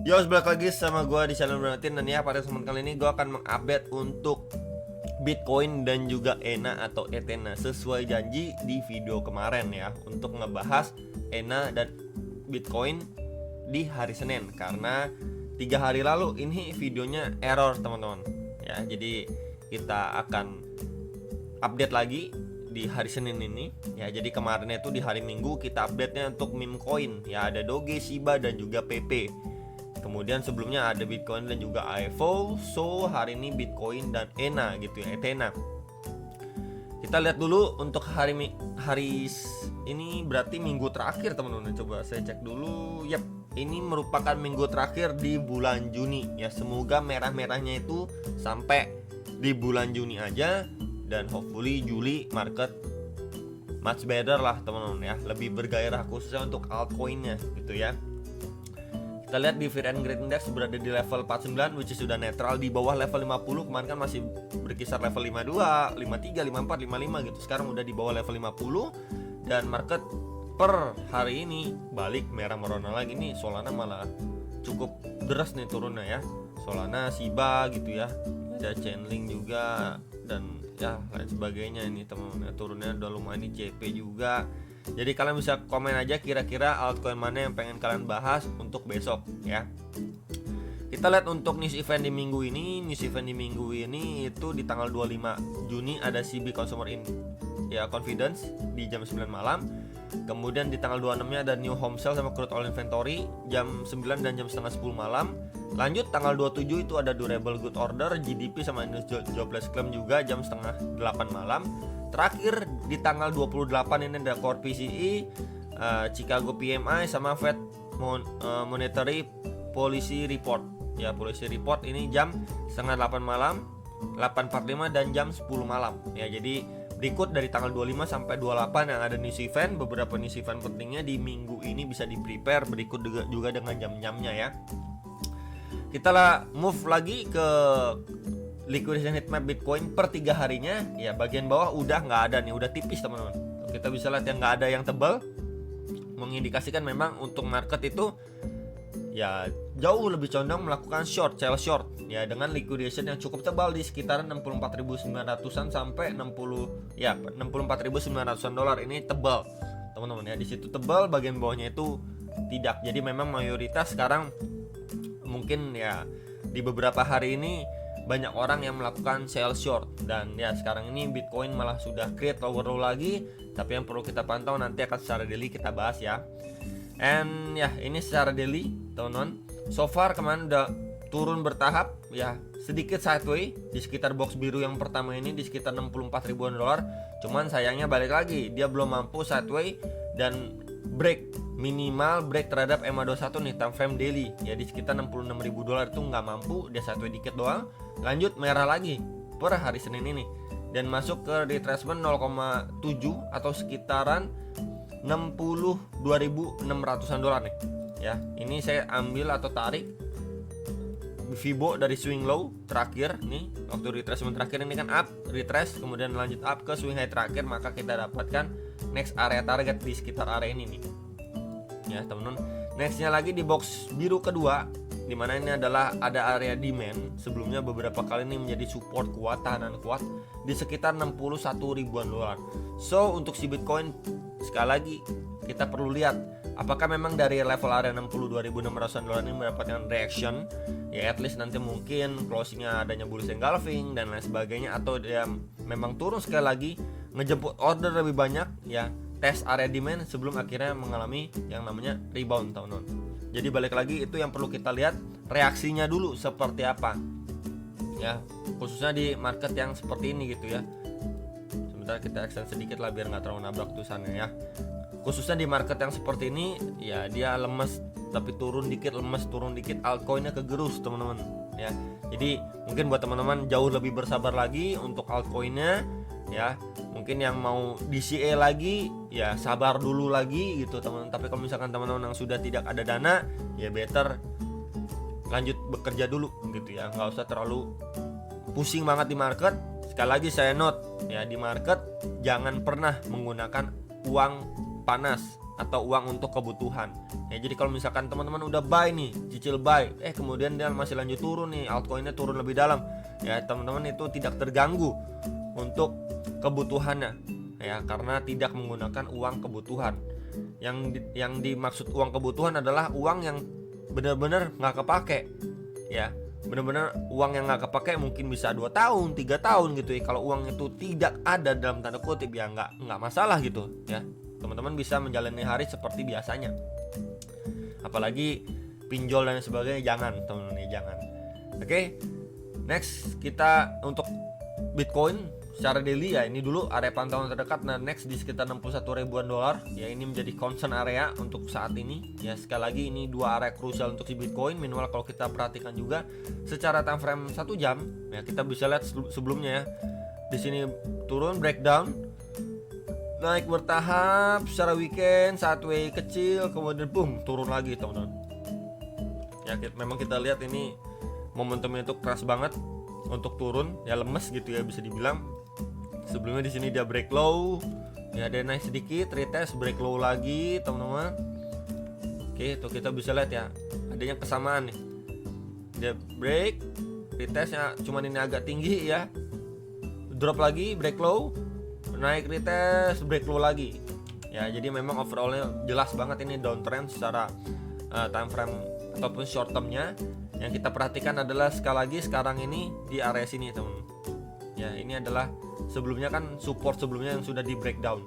Yo, balik lagi sama gue di channel Bernatin. Dan ya, pada kesempatan kali ini gue akan mengupdate untuk Bitcoin dan juga ENA atau Ethena sesuai janji di video kemarin ya, untuk ngebahas ENA dan Bitcoin di hari Senin. Karena 3 hari lalu ini videonya error teman-teman ya. Jadi kita akan update lagi di hari Senin ini ya. Jadi kemarin itu di hari Minggu kita update-nya untuk meme coin ya, ada Doge, Shiba dan juga PP. Kemudian sebelumnya ada Bitcoin dan juga AFO. So hari ini Bitcoin dan ENA gitu ya, Ethena. Kita lihat dulu untuk hari ini berarti minggu terakhir teman-teman. Coba saya cek dulu. Yap, ini merupakan minggu terakhir di bulan Juni ya. Semoga merah-merahnya itu sampai di bulan Juni aja, dan hopefully Juli market much better lah teman-teman ya, lebih bergairah khususnya untuk altcoinnya gitu ya. Kita lihat di Fear and Greed Index berada di level 49, which is sudah netral di bawah level 50. Kemarin kan masih berkisar level 52, 53, 54, 55 gitu. Sekarang udah di bawah level 50. Dan market per hari ini balik merah merona lagi nih. Solana malah cukup deras nih turunnya ya. Solana, Shiba gitu ya. Ada Chainlink juga dan ya lain sebagainya. Ini teman-teman, turunnya udah lumayan. Ini CP juga. Jadi kalian bisa komen aja kira-kira altcoin mana yang pengen kalian bahas untuk besok ya. Kita lihat untuk news event di minggu ini. News event di minggu ini itu di tanggal 25 Juni ada CB Consumer Confidence di jam 9 malam. Kemudian di tanggal 26-nya ada new home sale sama crude oil inventory jam 9 dan jam setengah 10 malam. Lanjut tanggal 27 itu ada durable good order, GDP sama jobless claim juga jam setengah 8 malam. Terakhir di tanggal 28 ini ada core PCE, Chicago PMI sama Fed Monetary Policy Report. Ya, policy report ini jam setengah 8 malam, 8.45 dan jam 10 malam. Ya, jadi berikut dari tanggal 25 sampai 28 yang ada news event. Beberapa news event pentingnya di minggu ini bisa di prepare berikut juga dengan jam-jamnya ya. Kita lah move lagi ke liquidation heatmap Bitcoin per 3 harinya ya. Bagian bawah udah nggak ada nih, udah tipis teman-teman. Kita bisa lihat yang nggak ada yang tebal, mengindikasikan memang untuk market itu ya jauh lebih condong melakukan sell short ya, dengan liquidation yang cukup tebal di sekitaran 64.900-an sampai 64.900-an dolar. Ini tebal teman-teman ya, di situ tebal, bagian bawahnya itu tidak. Jadi memang mayoritas sekarang mungkin ya di beberapa hari ini banyak orang yang melakukan sell short, dan ya sekarang ini Bitcoin malah sudah create lower low lagi. Tapi yang perlu kita pantau nanti akan secara daily kita bahas ya. And ya ini secara daily teman-teman. So far kemarin udah turun bertahap ya, sedikit sideway di sekitar box biru yang pertama ini di sekitar 64 ribuan dolar. Cuman sayangnya balik lagi dia belum mampu sideway dan minimal break terhadap EMA21 nih time frame daily ya, di sekitar 66 ribu dolar itu nggak mampu, dia sideway dikit doang. Lanjut merah lagi per hari Senin ini dan masuk ke retracement 0,7 atau sekitaran 62.600-an dolar nih ya. Ini saya ambil atau tarik Fibo dari swing low terakhir nih, waktu retracement terakhir ini kan up, retrace, kemudian lanjut up ke swing high terakhir, maka kita dapatkan next area target di sekitar area ini nih ya teman-teman. Nextnya lagi di box biru kedua, dimana ini adalah ada area demand. Sebelumnya beberapa kali ini menjadi support kuat, tahanan kuat di sekitar 61 ribuan dolar. So untuk si Bitcoin sekali lagi kita perlu lihat apakah memang dari level area 62.600 dolar ini mendapatkan reaction ya, at least nanti mungkin closingnya adanya bullish engulfing dan lain sebagainya, atau dia memang turun sekali lagi ngejemput order lebih banyak ya, tes area demand sebelum akhirnya mengalami yang namanya rebound teman-teman. Jadi balik lagi itu yang perlu kita lihat reaksinya dulu seperti apa ya, khususnya di market yang seperti ini gitu ya. Sebentar kita extend sedikit lah biar nggak terlalu nabrak tulisannya ya. Khususnya di market yang seperti ini ya, dia lemes tapi turun dikit, lemes turun dikit, altcoinnya kegerus teman-teman ya. Jadi mungkin buat teman-teman jauh lebih bersabar lagi untuk altcoinnya ya. Mungkin yang mau DCA lagi ya sabar dulu lagi gitu teman-teman. Tapi kalau misalkan teman-teman yang sudah tidak ada dana ya better lanjut bekerja dulu gitu ya, nggak usah terlalu pusing banget di market. Sekali lagi saya note ya, di market jangan pernah menggunakan uang panas atau uang untuk kebutuhan Ya, jadi kalau misalkan teman-teman udah buy nih, cicil buy, kemudian dia masih lanjut turun nih, altcoinnya turun lebih dalam, ya teman-teman itu tidak terganggu untuk kebutuhannya, ya karena tidak menggunakan uang kebutuhan. Yang dimaksud uang kebutuhan adalah uang yang benar-benar nggak kepake, ya benar-benar uang yang nggak kepake, mungkin bisa 2 tahun 3 tahun gitu ya. Kalau uang itu tidak ada dalam tanda kutip, ya nggak masalah gitu ya, teman-teman bisa menjalani hari seperti biasanya. Apalagi pinjol dan sebagainya, jangan teman-teman ya, jangan. Oke, next kita untuk Bitcoin secara daily ya, ini dulu area pantauan terdekat. Nah, next di sekitar 61 ribuan dolar ya, ini menjadi concern area untuk saat ini ya. Sekali lagi ini 2 area krusial untuk si Bitcoin. Minimal kalau kita perhatikan juga secara time frame 1 jam ya, kita bisa lihat sebelumnya ya, di sini turun breakdown, naik bertahap secara weekend, sideways kecil, kemudian boom turun lagi teman-teman. Ya memang kita lihat ini momentumnya itu keras banget untuk turun ya, lemes gitu ya bisa dibilang. Sebelumnya di sini dia break low, ya dia naik sedikit, retest, break low lagi teman-teman. Oke, tuh kita bisa lihat ya, adanya kesamaan nih. Dia break, retestnya cuman ini agak tinggi ya, drop lagi, break low, naik retest, break low lagi. Ya jadi memang overallnya jelas banget ini downtrend secara time frame ataupun short termnya. Yang kita perhatikan adalah sekali lagi sekarang ini di area sini teman. Ya ini adalah sebelumnya kan support sebelumnya yang sudah di breakdown.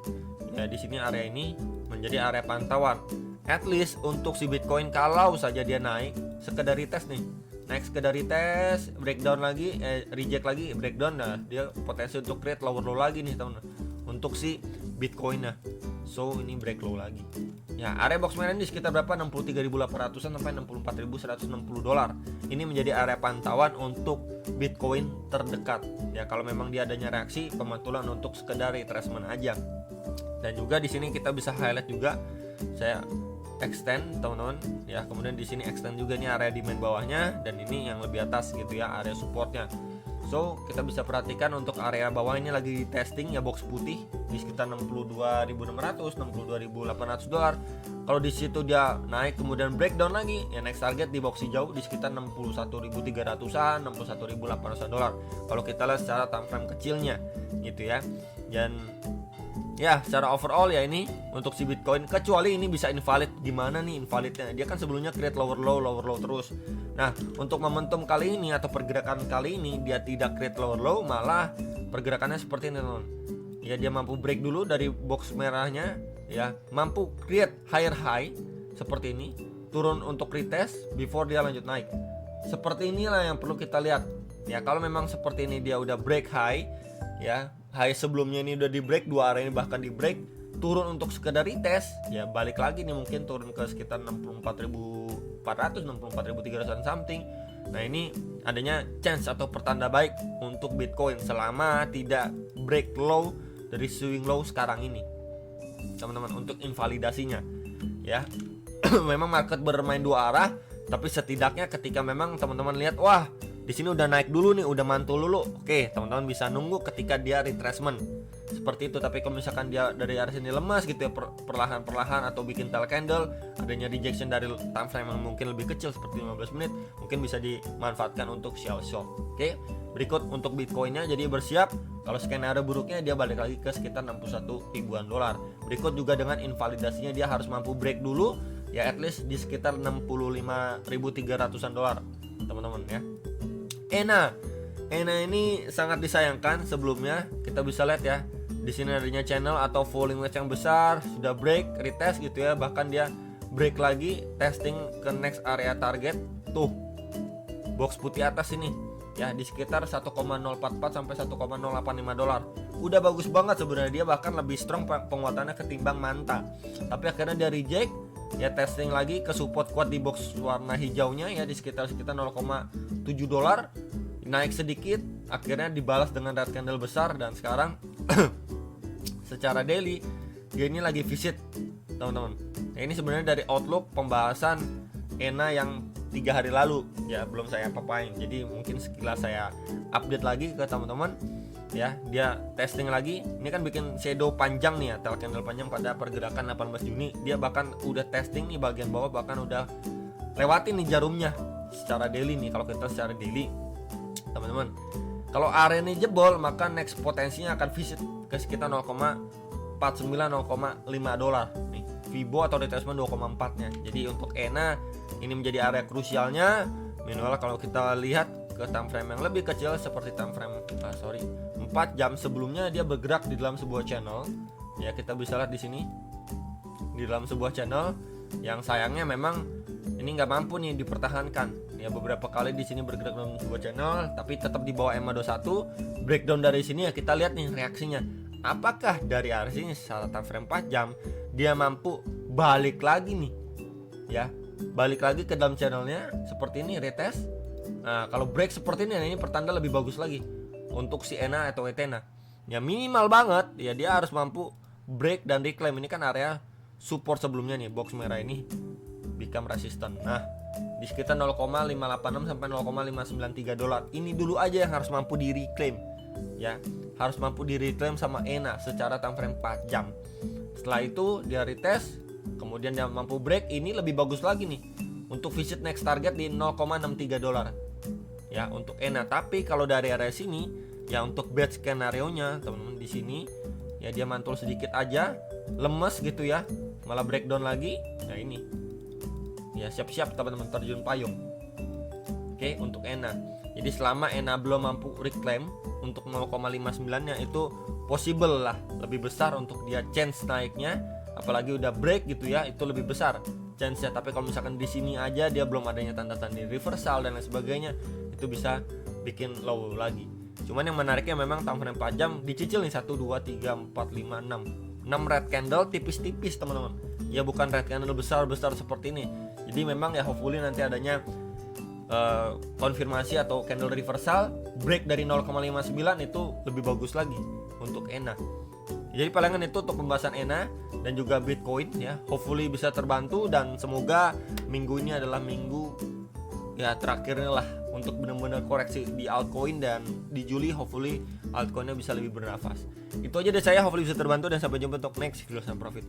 Ya di sini area ini menjadi area pantauan. At least untuk si Bitcoin kalau saja dia naik sekedar retest nih, naik sekedar retest, breakdown lagi, reject lagi, breakdown, nah dia potensi untuk create lower low lagi nih teman-teman untuk si Bitcoin. Nah, so ini break low lagi. Ya, area box merah ini sekitar berapa? 63.800-an sampai 64.160 dolar. Ini menjadi area pantauan untuk Bitcoin terdekat. Ya, kalau memang dia adanya reaksi pemantulan untuk sekedar retracement aja. Dan juga di sini kita bisa highlight juga, saya extend teman-teman ya, kemudian di sini extend juga nih area demand bawahnya, dan ini yang lebih atas gitu ya, area supportnya. So kita bisa perhatikan untuk area bawah ini lagi testing ya, box putih di sekitar 62.600 62.800 dolar. Kalau di situ dia naik kemudian breakdown lagi ya, next target di box hijau di sekitar 61.300-an 61.800 dolar kalau kita lihat secara time frame kecilnya gitu ya. Dan ya secara overall ya ini untuk si Bitcoin, kecuali ini bisa invalid. Gimana nih invalidnya? Dia kan sebelumnya create lower low terus. Nah untuk momentum kali ini atau pergerakan kali ini dia tidak create lower low, malah pergerakannya seperti ini teman. Ya dia mampu break dulu dari box merahnya ya, mampu create higher high seperti ini, turun untuk retest before dia lanjut naik. Seperti inilah yang perlu kita lihat. Ya kalau memang seperti ini dia udah break high ya, high sebelumnya ini udah di break, 2 area ini bahkan di break, turun untuk sekedar retest ya, balik lagi nih mungkin turun ke sekitar 64.400 64.300 something. Nah ini adanya chance atau pertanda baik untuk Bitcoin selama tidak break low dari swing low sekarang ini teman-teman, untuk invalidasinya ya. Memang market bermain 2 arah, tapi setidaknya ketika memang teman-teman lihat wah di sini udah naik dulu nih, udah mantul dulu, oke teman-teman bisa nunggu ketika dia retracement seperti itu. Tapi kalau misalkan dia dari area sini lemas gitu ya, perlahan-perlahan atau bikin tail candle, adanya rejection dari time frame yang mungkin lebih kecil seperti 15 menit, mungkin bisa dimanfaatkan untuk short. Oke, berikut untuk Bitcoinnya, jadi bersiap kalau skenario buruknya dia balik lagi ke sekitar 61 ribuan dolar. Berikut juga dengan invalidasinya dia harus mampu break dulu ya, at least di sekitar 65.300-an dolar teman-teman ya. ENA ini sangat disayangkan. Sebelumnya kita bisa lihat ya, di sini adanya channel atau falling wedge yang besar, sudah break, retest gitu ya, bahkan dia break lagi, testing ke next area target tuh box putih atas ini ya, di sekitar 1,044 sampai 1,085 dolar. Udah bagus banget sebenarnya, dia bahkan lebih strong penguatannya ketimbang Manta. Tapi akhirnya dia reject ya, testing lagi ke support kuat di box warna hijaunya ya, di sekitar 0,7 dolar, naik sedikit, akhirnya dibalas dengan red candle besar. Dan sekarang secara daily dia ini lagi visit teman-teman. Nah, ini sebenarnya dari outlook pembahasan ENA yang 3 hari lalu ya, belum saya papain, jadi mungkin sekilas saya update lagi ke teman-teman ya, dia testing lagi. Ini kan bikin shadow panjang nih ya, tail candle panjang pada pergerakan 18 Juni. Dia bahkan udah testing nih bagian bawah, bahkan udah lewatin nih jarumnya secara daily nih. Kalau kita secara daily, teman-teman, kalau area ini jebol, maka next potensinya akan visit ke sekitar 0,49-0,5 dolar nih. Fibo atau retracement 2,4 nya. Jadi untuk ENA ini menjadi area krusialnya. Minimal kalau kita lihat ke time frame yang lebih kecil seperti time frame 4 jam sebelumnya, dia bergerak di dalam sebuah channel. Ya, kita bisa lihat di sini di dalam sebuah channel yang sayangnya memang ini nggak mampu nih dipertahankan. Ya, beberapa kali di sini bergerak dalam sebuah channel tapi tetap di bawah EMA 21. Breakdown dari sini ya, kita lihat nih reaksinya. Apakah dari area sini saat time frame 4 jam dia mampu balik lagi nih, ya, balik lagi ke dalam channelnya seperti ini, retest. Nah, kalau break seperti ini pertanda lebih bagus lagi untuk si ENA atau ETENA. Ya, minimal banget ya dia harus mampu break dan reclaim. Ini kan area support sebelumnya nih, box merah ini become resistant. Nah, di sekitar 0,586 sampai 0,593 dolar. Ini dulu aja yang harus mampu di reclaim. Ya, harus mampu di reclaim sama ENA secara time frame 4 jam. Setelah itu dia retest, kemudian dia mampu break, ini lebih bagus lagi nih untuk visit next target di 0,63 dolar. Ya, untuk ENA. Tapi kalau dari area sini, ya untuk bad skenario nya teman-teman di sini, ya dia mantul sedikit aja, lemes gitu ya, malah breakdown lagi. Nah ini, ya siap-siap teman-teman terjun payung. Oke, untuk ENA. Jadi selama ENA belum mampu reclaim untuk 0,59 nya itu possible lah, lebih besar untuk dia chance naiknya. Apalagi udah break gitu ya, itu lebih besar chance-nya. Tapi kalau misalkan di sini aja dia belum adanya tanda-tanda reversal dan lain sebagainya, itu bisa bikin low lagi. Cuman yang menariknya memang time frame 4 jam dicicil nih 1 2 3 4 5 6 red candle tipis-tipis teman-teman. Ya bukan red candle besar-besar seperti ini. Jadi memang ya hopefully nanti adanya konfirmasi atau candle reversal break dari 0,59 itu lebih bagus lagi untuk ENA. Jadi palingan itu untuk pembahasan ENA dan juga Bitcoin ya. Hopefully bisa terbantu dan semoga minggu ini adalah minggu ya terakhirnya lah untuk benar-benar koreksi di altcoin, dan di Juli hopefully altcoinnya bisa lebih bernafas. Itu aja dari saya, hopefully bisa terbantu dan sampai jumpa untuk next video profit.